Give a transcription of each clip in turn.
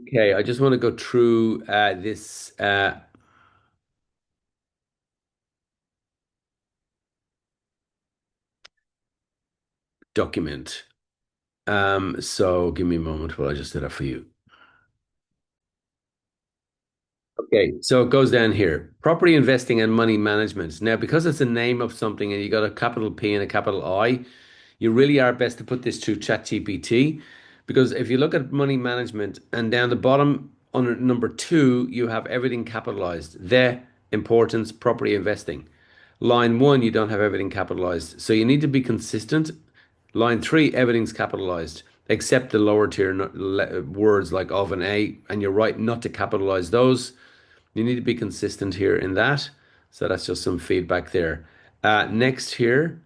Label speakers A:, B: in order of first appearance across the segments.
A: Okay, I just want to go through this document. So give me a moment while I just did that for you. Okay, so it goes down here. Property investing and money management. Now, because it's a name of something and you got a capital P and a capital I, you really are best to put this through ChatGPT because if you look at money management and down the bottom under number two, you have everything capitalized. The importance, property investing. Line one, you don't have everything capitalized. So you need to be consistent. Line three, everything's capitalized except the lower tier words like of and a, and you're right not to capitalize those. You need to be consistent here in that. So that's just some feedback there. Next here,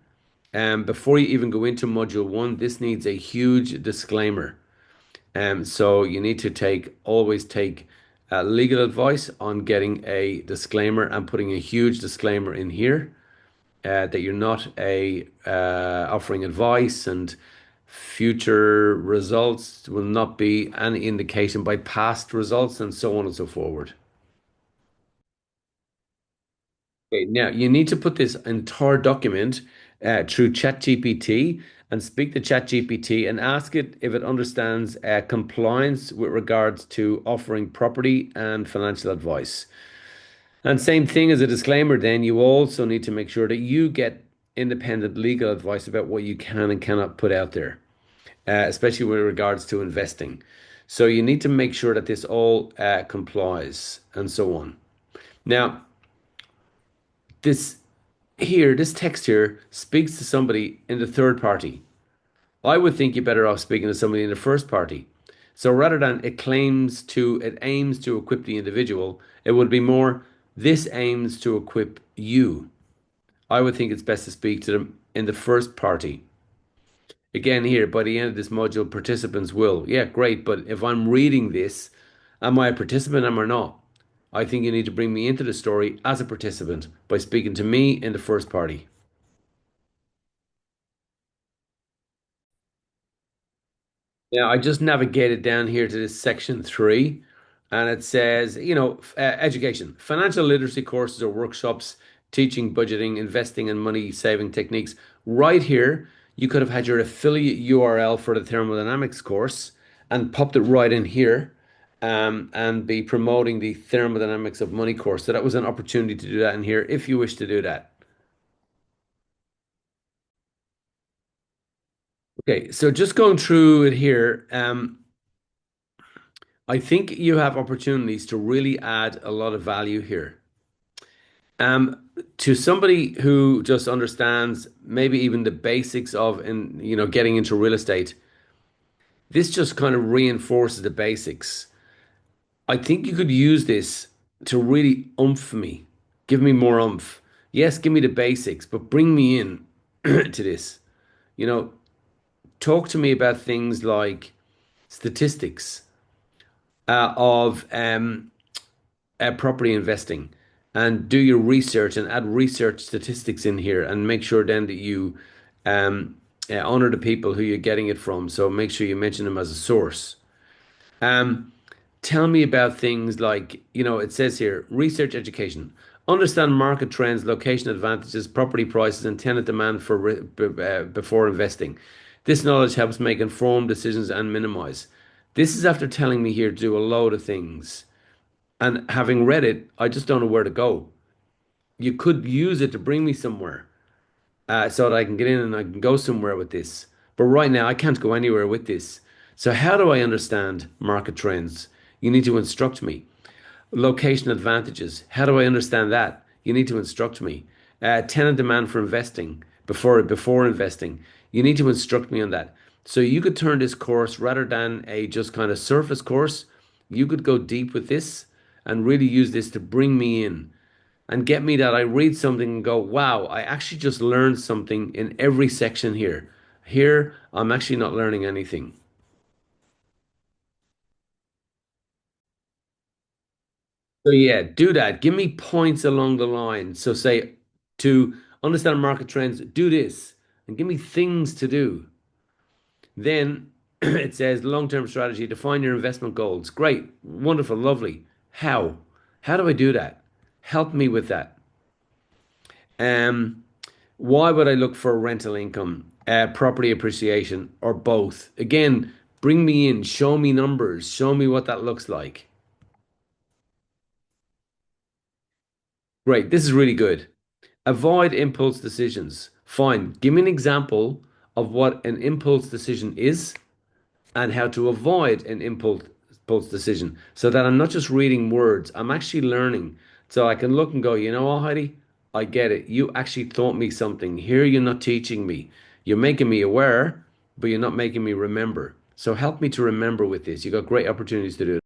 A: before you even go into module one, this needs a huge disclaimer. So you need to always take legal advice on getting a disclaimer and putting a huge disclaimer in here that you're not a offering advice and future results will not be any indication by past results and so on and so forward. Okay, now you need to put this entire document through ChatGPT and speak to ChatGPT and ask it if it understands compliance with regards to offering property and financial advice. And same thing as a disclaimer, then you also need to make sure that you get independent legal advice about what you can and cannot put out there, especially with regards to investing. So you need to make sure that this all complies and so on. Now, this this text here speaks to somebody in the third party. I would think you're better off speaking to somebody in the first party. So rather than it aims to equip the individual, it would be more, this aims to equip you. I would think it's best to speak to them in the first party. Again, here, by the end of this module, participants will. Yeah, great. But if I'm reading this, am I a participant, am I not? I think you need to bring me into the story as a participant by speaking to me in the first party. Yeah, I just navigated down here to this section three, and it says, education, financial literacy courses or workshops teaching budgeting, investing, and money saving techniques. Right here, you could have had your affiliate URL for the thermodynamics course and popped it right in here, and be promoting the thermodynamics of money course. So that was an opportunity to do that in here if you wish to do that. Okay, so just going through it here. I think you have opportunities to really add a lot of value here. To somebody who just understands maybe even the basics of getting into real estate, this just kind of reinforces the basics. I think you could use this to really oomph me, give me more oomph. Yes, give me the basics, but bring me in to this. You know, talk to me about things like statistics of property investing and do your research and add research statistics in here and make sure then that you honor the people who you're getting it from. So make sure you mention them as a source. Um, Tell me about things like, it says here, research education. Understand market trends, location advantages, property prices, and tenant demand before investing. This knowledge helps make informed decisions and minimize. This is after telling me here to do a load of things. And having read it, I just don't know where to go. You could use it to bring me somewhere so that I can get in and I can go somewhere with this. But right now, I can't go anywhere with this. So, how do I understand market trends? You need to instruct me. Location advantages. How do I understand that? You need to instruct me. Tenant demand for investing before investing. You need to instruct me on that. So you could turn this course rather than a just kind of surface course. You could go deep with this and really use this to bring me in and get me that I read something and go, wow, I actually just learned something in every section here. Here, I'm actually not learning anything. So yeah, do that. Give me points along the line. So say to understand market trends, do this and give me things to do. Then It says long-term strategy, define your investment goals. Great, wonderful, lovely. How? How do I do that? Help me with that. Um, why would I look for rental income, property appreciation, or both? Again, bring me in, show me numbers, show me what that looks like. Great, this is really good. Avoid impulse decisions. Fine. Give me an example of what an impulse decision is and how to avoid an impulse decision so that I'm not just reading words, I'm actually learning. So I can look and go, you know what, Heidi? I get it. You actually taught me something. Here you're not teaching me. You're making me aware, but you're not making me remember. So help me to remember with this. You got great opportunities to do it.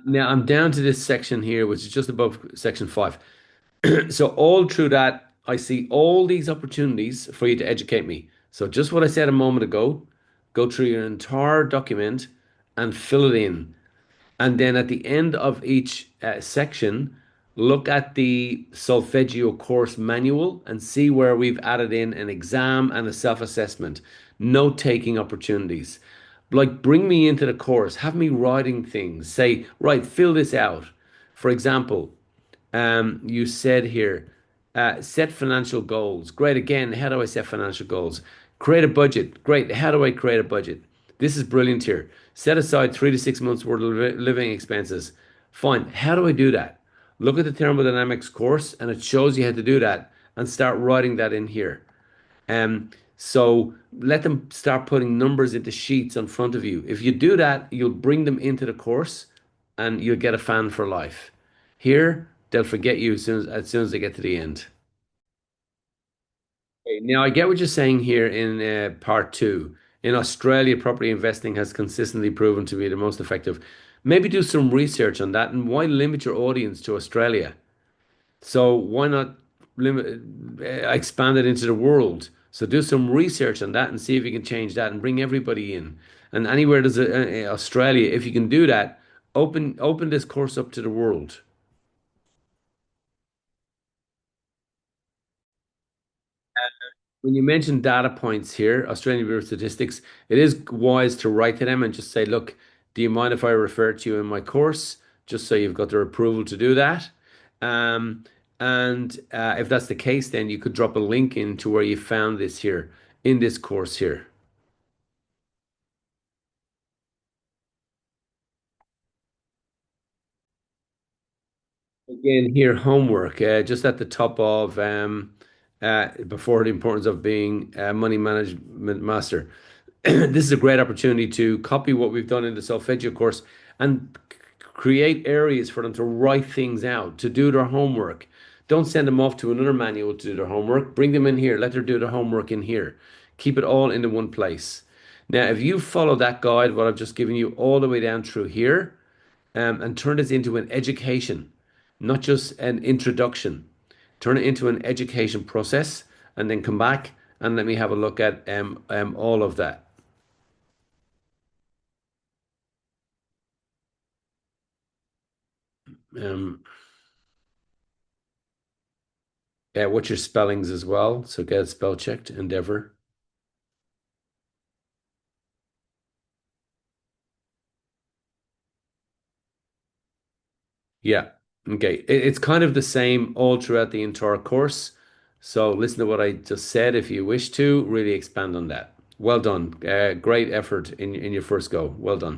A: Now I'm down to this section here, which is just above section 5. So all through that, I see all these opportunities for you to educate me. So just what I said a moment ago, go through your entire document and fill it in. And then at the end of each section, look at the solfeggio course manual and see where we've added in an exam and a self-assessment, note-taking opportunities. Like bring me into the course, have me writing things, say, right, fill this out. For example, you said here, set financial goals. Great. Again, how do I set financial goals? Create a budget. Great. How do I create a budget? This is brilliant here. Set aside 3 to 6 months worth of living expenses. Fine. How do I do that? Look at the thermodynamics course and it shows you how to do that and start writing that in here. So let them start putting numbers into sheets in front of you. If you do that, you'll bring them into the course and you'll get a fan for life. Here, they'll forget you as soon as they get to the end. Okay, now, I get what you're saying here in part two. In Australia, property investing has consistently proven to be the most effective. Maybe do some research on that and why limit your audience to Australia? So why not limit, expand it into the world? So do some research on that and see if you can change that and bring everybody in. And anywhere there's Australia, if you can do that, open this course up to the world. When you mention data points here, Australian Bureau of Statistics, it is wise to write to them and just say, look, do you mind if I refer to you in my course? Just so you've got their approval to do that. Um, and if that's the case, then you could drop a link into where you found this here in this course here. Again, here, homework, just at the top of before the importance of being a money management master. This is a great opportunity to copy what we've done in the solfeggio course and create areas for them to write things out, to do their homework. Don't send them off to another manual to do their homework. Bring them in here. Let them do their homework in here. Keep it all into one place. Now, if you follow that guide, what I've just given you all the way down through here, and turn this into an education, not just an introduction. Turn it into an education process, and then come back and let me have a look at all of that. Um, what's your spellings as well? So get it spell checked. Endeavor. Yeah. Okay. It's kind of the same all throughout the entire course. So listen to what I just said if you wish to really expand on that. Well done. Great effort in your first go. Well done.